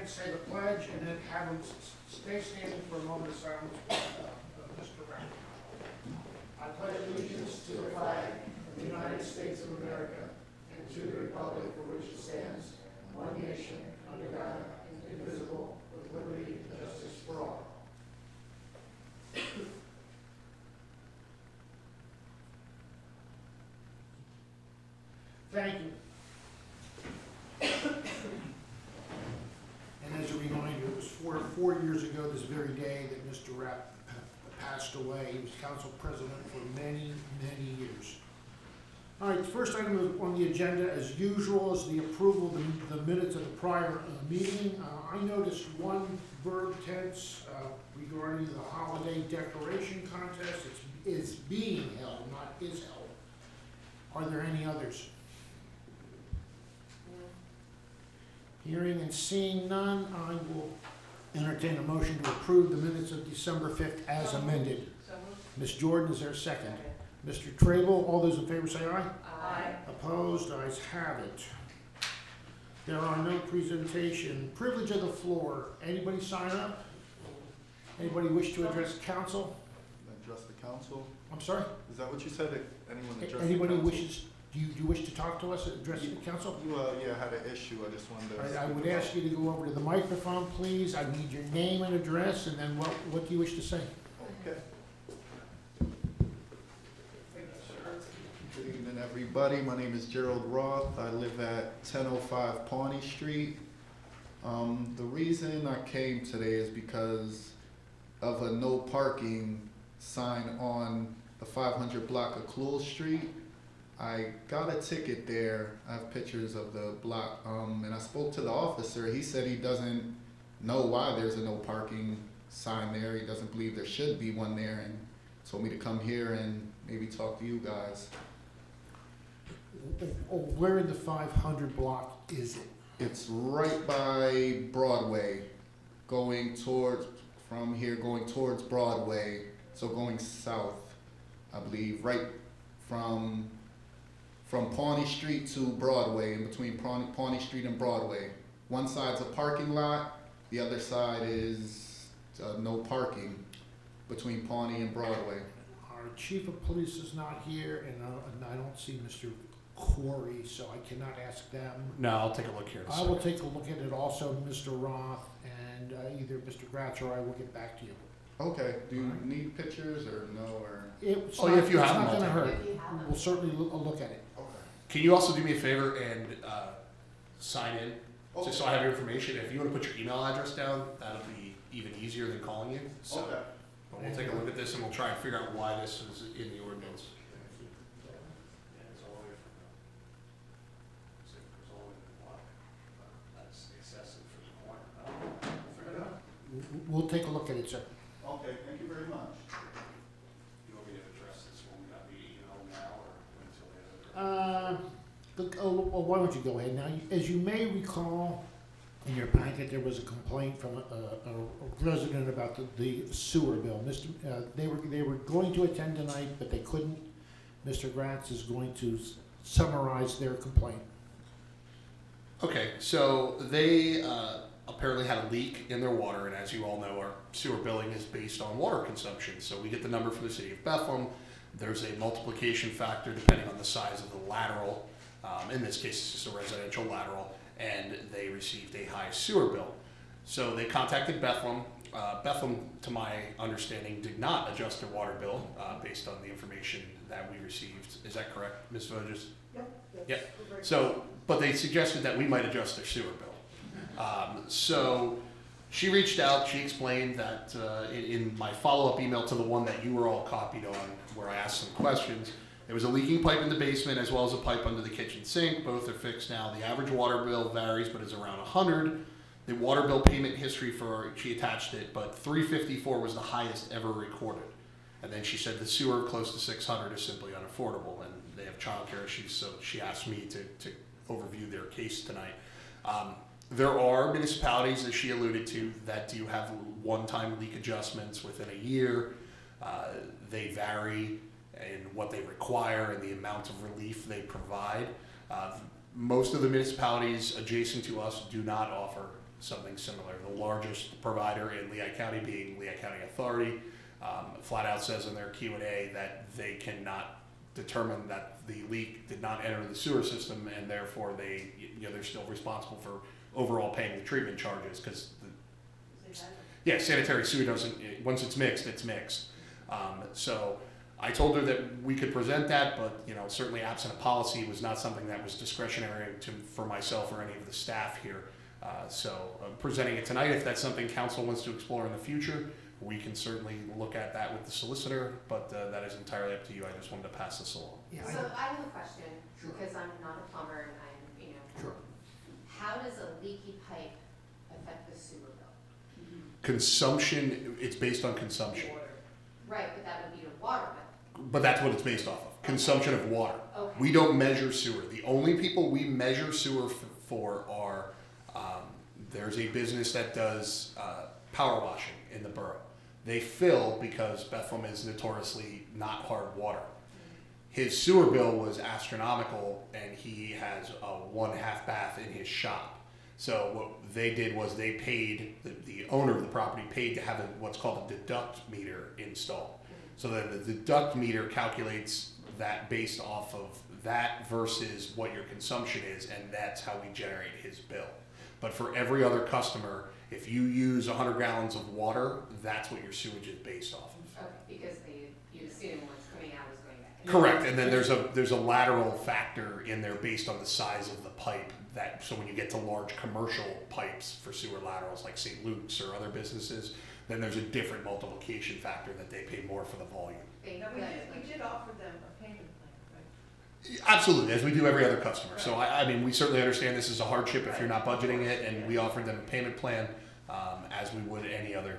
stand, say the pledge, and then have them stay standing for a moment of silence. Mr. Brown. I pledge allegiance to the flag of the United States of America and to the republic for which it stands, one nation, under God, indivisible, with liberty and justice for all. Thank you. And as a reminder, it was four years ago this very day that Mr. Rapp passed away. He was council president for many, many years. All right, the first item on the agenda, as usual, is the approval of the minutes of the prior meeting. I noticed one verb tense regarding the holiday decoration contest. It's being held, not is held. Are there any others? Hearing and seeing none, I will entertain a motion to approve the minutes of December 5th as amended. Ms. Jordan, is there a second? Mr. Trable, all those in favor say aye. Aye. Opposed, ayes have it. There are no presentation. Privilege of the floor. Anybody sign up? Anybody wish to address council? Address the council? I'm sorry? Is that what you said? Anyone address Anybody the council? wishes, do you wish to talk to us, address the council? You, yeah, had an issue. I just wanted to. All right, I would ask you to go over to the microphone, please. I need your name and address, and then what do you wish to say? Okay. Good evening, everybody. My name is Gerald Roth. I live at 1005 Pawnee Street. The reason I came today is because of a no parking sign on the 500 block of Cluel Street. I got a ticket there. I have pictures of the block, and I spoke to the officer. He said he doesn't know why there's a no parking sign there. He doesn't believe there should be one there, and told me to come here and maybe talk to you guys. Where in the 500 block is it? It's right by Broadway, from here going towards Broadway, so going south, I believe, right from Pawnee Street to Broadway, in between Pawnee Street and Broadway. One side's a parking lot, the other side is no parking between Pawnee and Broadway. Our chief of police is not here, and I don't see Mr. Corey, so I cannot ask them. No, I'll take a look here. I will take a look at it also, Mr. Roth, and either Mr. Gratz or I will get back to you. Okay, do you need pictures or no, or? It's Oh, yeah, if you it's have them, not I'll gonna take hurt. We'll certainly look at it. Okay. Can you also do me a favor and sign in, Okay. just so I have your information? If you want to put your email address down, that'll be even easier than calling you. So, Okay. but we'll take a look at this and we'll try and figure out why this is in the ordinance. We'll take a look at it, sir. Okay, thank you very much. You want me to address this when we got the email now or until later? Well, why don't you go ahead now? As you may recall, in your packet, there was a complaint from a resident about the sewer bill. They were going to attend tonight, but they couldn't. Mr. Gratz is going to summarize their complaint. Okay, so they apparently had a leak in their water, and as you all know, our sewer billing is based on water consumption. So we get the number from the city of Bethlehem. There's a multiplication factor depending on the size of the lateral. In this case, it's just a residential lateral, and they received a high sewer bill. So they contacted Bethlehem. Bethlehem, to my understanding, did not adjust their water bill based on the information that we received. Is that correct, Ms. Voges? Yep. So, but they suggested that we might adjust their sewer bill. So she reached out, she explained that in my follow-up email to the one that you were all copied on, where I asked some questions, there was a leaking pipe in the basement as well as a pipe under the kitchen sink. Both are fixed now. The average water bill varies, but is around 100. The water bill payment history she attached it, but 354 was the highest ever recorded. And then she said the sewer close to 600 is simply unaffordable, and they have childcare issues, so she asked me to overview their case tonight. There are municipalities, as she alluded to, that do have one-time leak adjustments within a year. They vary in what they require and the amount of relief they provide. Most of the municipalities adjacent to us do not offer something similar. The largest provider in Lehigh County being Lehigh County Authority, flat out says in their Q&A that they cannot determine that the leak did not enter the sewer system, and therefore they're still responsible for overall paying the treatment charges, because sanitary sewer doesn't, once it's mixed, it's mixed. So I told her that we could present that, but certainly absent a policy was not something that was discretionary for myself or any of the staff here. So I'm presenting it tonight. If that's something council wants to explore in the future, we can certainly look at that with the solicitor, but that is entirely up to you. I just wanted to pass this along. Yeah, So I have a question, Sure. because I'm not a plumber and Sure. how does a leaky pipe affect the sewer bill? Consumption, it's based on consumption, Right, but that would be your water but that's what it's based off of, consumption of water. bill. Okay. We don't measure sewer. The only people we measure sewer for are, there's a business that does power washing in the borough. They fill because Bethlehem is notoriously not hard water. His sewer bill was astronomical, and he has a 1.5 bath in his shop. So what they did was they paid, the owner of the property paid to have what's called a deduct meter installed. So then the deduct meter calculates that based off of that versus what your consumption is, and that's how we generate his bill. But for every other customer, if you use 100 gallons of water, that's what your sewage is based off of. Okay, because you assume what's coming out is going back. Correct, and then there's a lateral factor in there based on the size of the pipe. So when you get to large commercial pipes for sewer laterals like St. Luke's or other businesses, then there's a different multiplication factor that they pay more for the volume. Now, we did offer them a payment plan, right? Absolutely, as we do every other customer. So I mean, we certainly understand this is a hardship if you're not budgeting it, and we offered them a payment plan as we would any other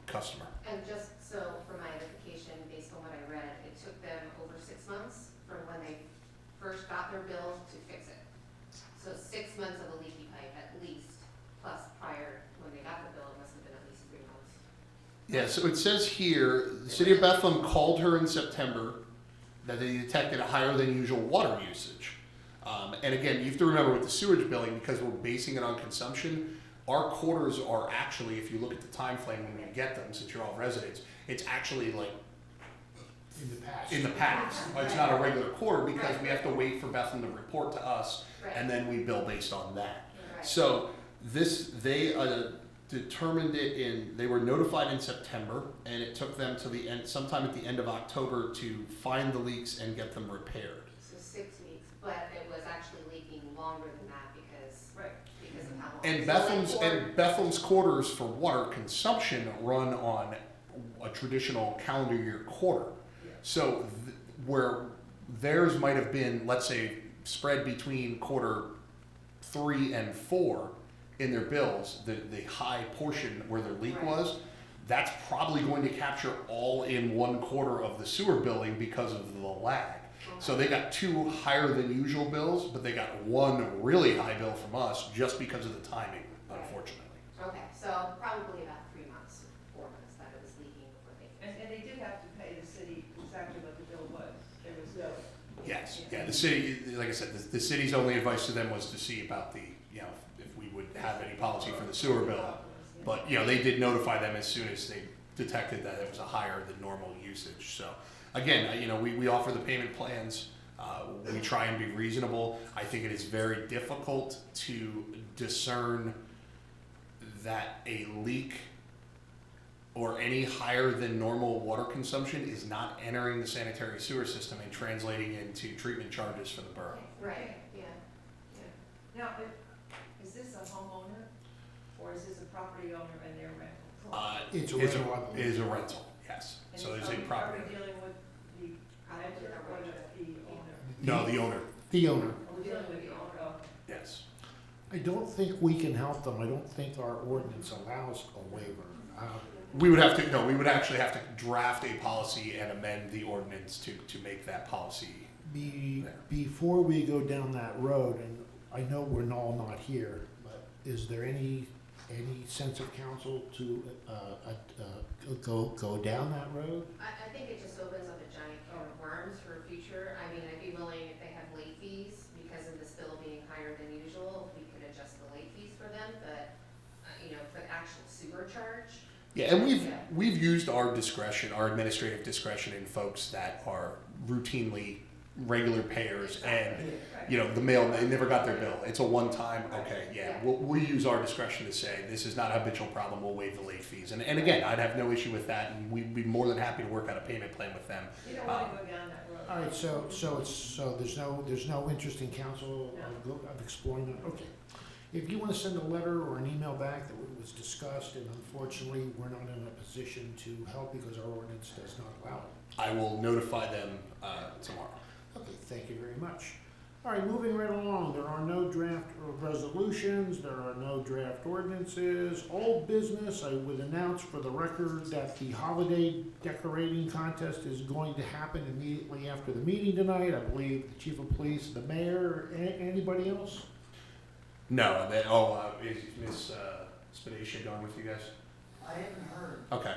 customer. And just so for my edification, based on what I read, it took them over 6 months from when they first got their bill to fix it. So 6 months of a leaky pipe at least, plus prior, when they got the bill, it must have been at least 3 months. Yeah, so it says here, the city of Bethlehem called her in September that they detected a higher than usual water usage. And again, you have to remember with the sewage billing, because we're basing it on consumption, our quarters are actually, if you look at the time frame when we get them, since you're all residents, it's actually like In the past. in the past. It's not a regular quarter because we have to wait for Bethlehem to report to us, and then we bill based on that. Right. So they determined it they were notified in September, and it took them to the end, sometime at the end of October, to find the leaks and get them repaired. So 6 weeks, but it was actually leaking longer than that because of how long. And So like Bethlehem's quarters for water consumption run on a traditional calendar year quarter. So where theirs might have been, let's say, spread between quarter 3 and 4 in their bills, the high portion where their leak Right. was, that's probably going to capture all in one quarter of the sewer billing because of the lag. So they got 2 higher than usual bills, but they got 1 really high bill from us just because of the timing, unfortunately. Okay, so probably about 3 months, 4 months that it was leaking before they. And they did have to pay the city exactly what the bill was. There was no. Yes, yeah, the city, like I said, the city's only advice to them was to see about if we would have any policy for the sewer bill. But, they did notify them as soon as they detected that it was a higher than normal usage. So, again, we offer the payment plans. We try and be reasonable. I think it is very difficult to discern that a leak or any higher than normal water consumption is not entering the sanitary sewer system and translating into treatment charges for the borough. Right, yeah. Now, is this a homeowner or is this a property owner and their rental? It's a Is rental, I believe. is a rental, yes. And So there's are a we- property. Are we dealing with the renter or the owner? No, the owner, The owner. Are we dealing with the owner? Okay. yes. I don't think we can help them. I don't think our ordinance allows a waiver. We would actually have to draft a policy and amend the ordinance to make that policy. Before we go down that road, and I know we're all not here, but is there any sense of council to go down that road? I think it just opens up a giant can of worms for future. I mean, I'd be willing, if they have late fees, because of this bill being higher than usual, we could adjust the late fees for them, but Yeah, and Yeah. we've used our discretion, our administrative discretion in folks that are routinely regular payers and, Right. you know, the mail, they never got their bill. It's a one-time, okay, yeah, Yeah. we use our discretion to say, this is not a habitual problem, we'll waive the late fees. And again, I'd have no issue with that, and we'd be more than happy to work out a payment plan with them. You don't wanna go down that road. All right, so there's no interest in council of exploring it? Okay. If you want to send a letter or an email back that was discussed, and unfortunately, we're not in a position to help because our ordinance does not allow it. I will notify them tomorrow. Okay, thank you very much. All right, moving right along, there are no draft resolutions, there are no draft ordinances. Old business, I would announce for the record that the holiday decorating contest is going to happen immediately after the meeting tonight. I believe the chief of police, the mayor, anybody else? No, is Miss Spadaccia going with you guys? I haven't heard. Okay.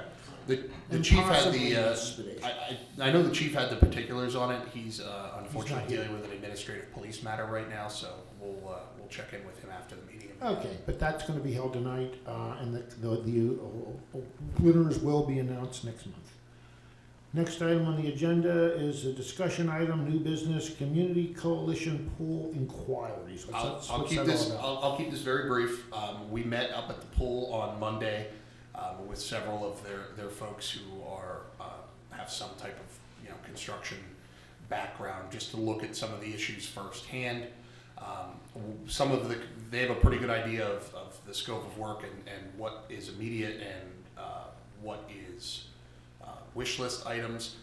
The And chief had possibly the, Miss Spadaccia. I know the chief had the particulars on it. He's unfortunately He's not here. dealing with an administrative police matter right now, so we'll check in with him after the meeting. Okay, but that's gonna be held tonight, and the winners will be announced next month. Next item on the agenda is a discussion item, new business, community coalition pool inquiries. What's I'll what's keep that this. all about? I'll keep this very brief. We met up at the pool on Monday with several of their folks who are have some type of construction background, just to look at some of the issues firsthand. They have a pretty good idea of the scope of work and what is immediate and what is wish list items.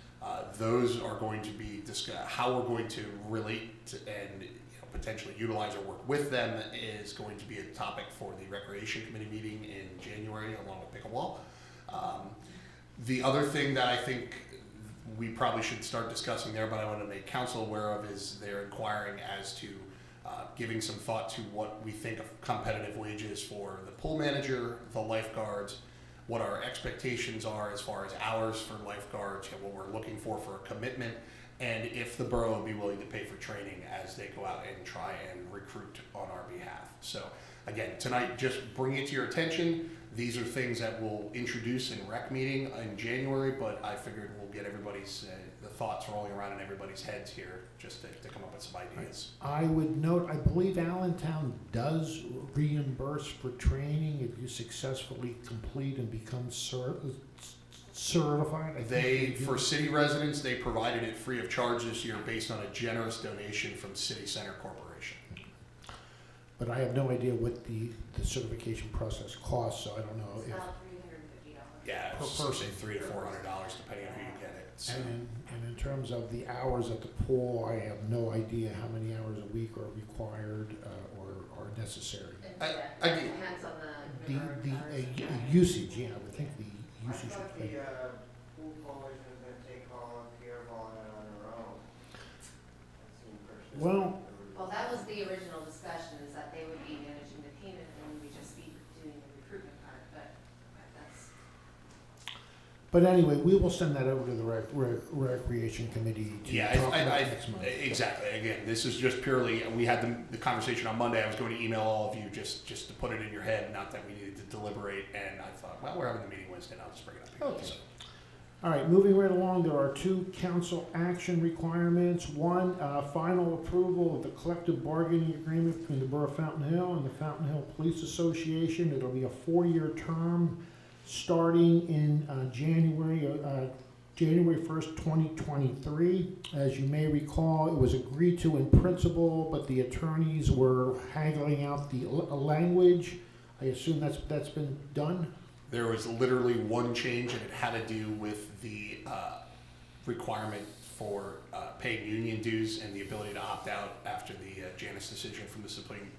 Those are going to be how we're going to relate to and potentially utilize or work with them is going to be a topic for the Recreation Committee meeting in January along with pickleball. The other thing that I think we probably should start discussing there, but I want to make council aware of, is they're inquiring as to giving some thought to what we think of competitive wages for the pool manager, the lifeguards, what our expectations are as far as hours for lifeguards, what we're looking for a commitment, and if the borough would be willing to pay for training as they go out and try and recruit on our behalf. So again, tonight, just bring it to your attention. These are things that we'll introduce in rec meeting in January, but I figured we'll get everybody's, the thoughts rolling around in everybody's heads here, just to come up with some ideas. I would note, I believe Allentown does reimburse for training if you successfully complete and become certified. I think They, do. for city residents, they provided it free of charge this year based on a generous donation from City Center Corporation. But I have no idea what the certification process costs, so I don't know It's if. about $350. Yeah, Per it's person. $300 to $400 depending on who you get it. So. And in terms of the hours at the pool, I have no idea how many hours a week are required or are necessary. I get- Depends on the The, number of the hours. usage, yeah, I would think the I usage. thought would be- the pool coalition was gonna take all of Pierre on it on their own. That seemed pretty- Well- Well, that was the original discussion, is that they would be managing the payment and we would just be doing the recruitment part, but that's, But anyway, we will send that over to the recreation committee to Yeah, talk about next month. exactly. Again, this is just purely, we had the conversation on Monday. I was going to email all of you just to put it in your head, not that we needed to deliberate. And I thought, well, we're having the meeting Wednesday, I'll just bring it up here. Okay. So, All right, moving right along, there are two council action requirements. One, final approval of the collective bargaining agreement between the Borough of Fountain Hill and the Fountain Hill Police Association. It'll be a 4-year term starting in January 1st, 2023. As you may recall, it was agreed to in principle, but the attorneys were haggling out the language. I assume that's been done? there was literally one change, and it had to do with the requirement for paying union dues and the ability to opt out after the Janus decision from the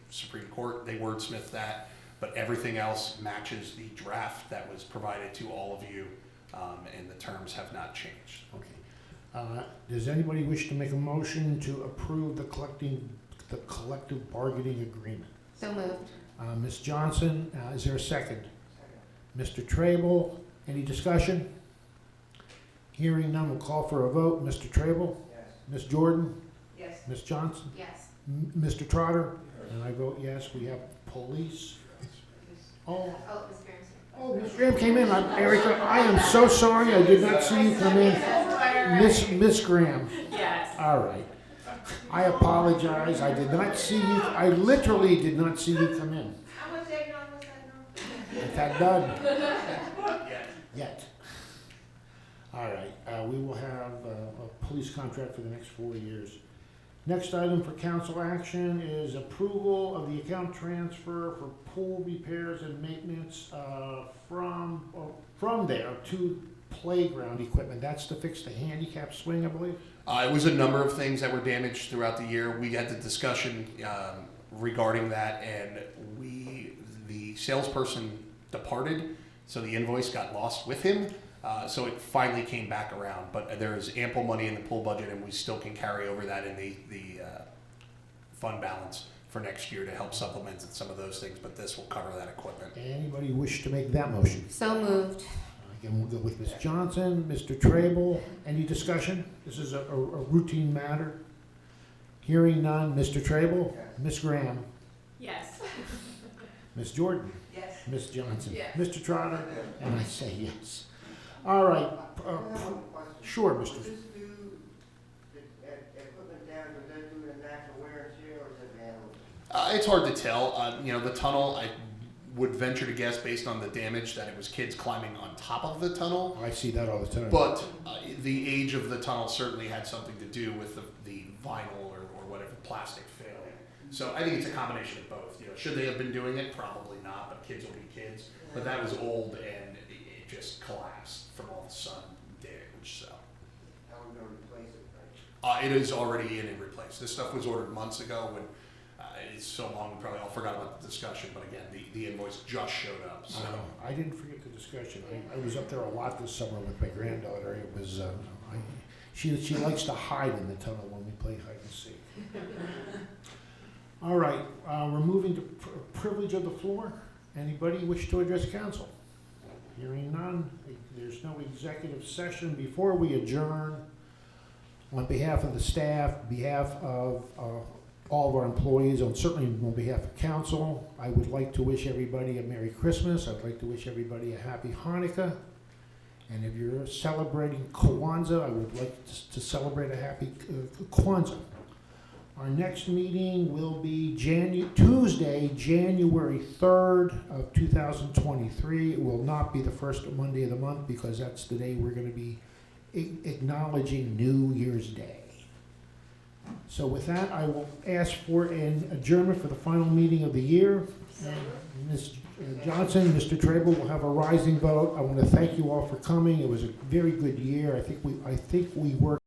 Supreme Court. They wordsmithed that, but everything else matches the draft that was provided to all of you, and the terms have not changed. Okay. Does anybody wish to make a motion to approve the collective bargaining agreement? so moved. Ms. Johnson, is there a second? Mr. Trable, any discussion? Hearing none, we'll call for a vote. Mr. Trable? Yes. Ms. Jordan? Yes. Ms. Johnson? Yes, Mr. Trotter? And I vote yes. We have police. Oh, oh, Ms. Berenson. Oh, Miss Graham came in. Erica, I am so sorry. I did not see you come in. Miss Graham. Yes. All right. I apologize. I did not see you. I literally did not see you come in. How much eggnog was that now? It's that done. Yet. All right, we will have a police contract for the next 4 years. Next item for council action is approval of the account transfer for pool repairs and maintenance from there to playground equipment. That's to fix the handicap swing, I believe? It was a number of things that were damaged throughout the year. We had the discussion regarding that, and the salesperson departed, so the invoice got lost with him. So it finally came back around, but there is ample money in the pool budget, and we still can carry over that in the fund balance for next year to help supplement some of those things. But this will cover that equipment. Anybody wish to make that motion? So moved. Again, we'll go with Ms. Johnson, Mr. Trable. Any discussion? This is a routine matter. Hearing none. Mr. Trable? Yes. Ms. Graham? Yes. Ms. Jordan? Yes. Ms. Johnson? Yes. Mr. Trotter? And I say yes. All right. I have one question. Sure, Mr. Does this do the equipment down, does that do the natural wear and tear, or is it vandalism? It's hard to tell. The tunnel, I would venture to guess based on the damage that it was kids climbing on top of the tunnel. I see that all the time. But the age of the tunnel certainly had something to do with the vinyl or whatever plastic failing. So I think it's a combination of both. Should they have been doing it? Probably not, but kids will be kids. But that was old and it just collapsed from all the sun damage. So How are we gonna replace it, right? it is already in and replaced. This stuff was ordered months ago when it's so long we probably all forgot about the discussion. But again, the invoice just showed up. So. I didn't forget the discussion. I was up there a lot this summer with my granddaughter. It was, she likes to hide in the tunnel when we play hide and seek. All right, we're moving to privilege of the floor. Anybody wish to address council? Hearing none, there's no executive session. Before we adjourn, on behalf of the staff, behalf of all of our employees, and certainly on behalf of council, I would like to wish everybody a Merry Christmas. I'd like to wish everybody a Happy Hanukkah. And if you're celebrating Kwanzaa, I would like to celebrate a Happy Kwanzaa. Our next meeting will be Tuesday, January 3rd of 2023. It will not be the first Monday of the month because that's the day we're going to be acknowledging New Year's Day. So with that, I will ask for an adjournment for the final meeting of the year. Ms. Johnson, Mr. Trable will have a rising vote. I want to thank you all for coming. It was a very good year. I think we worked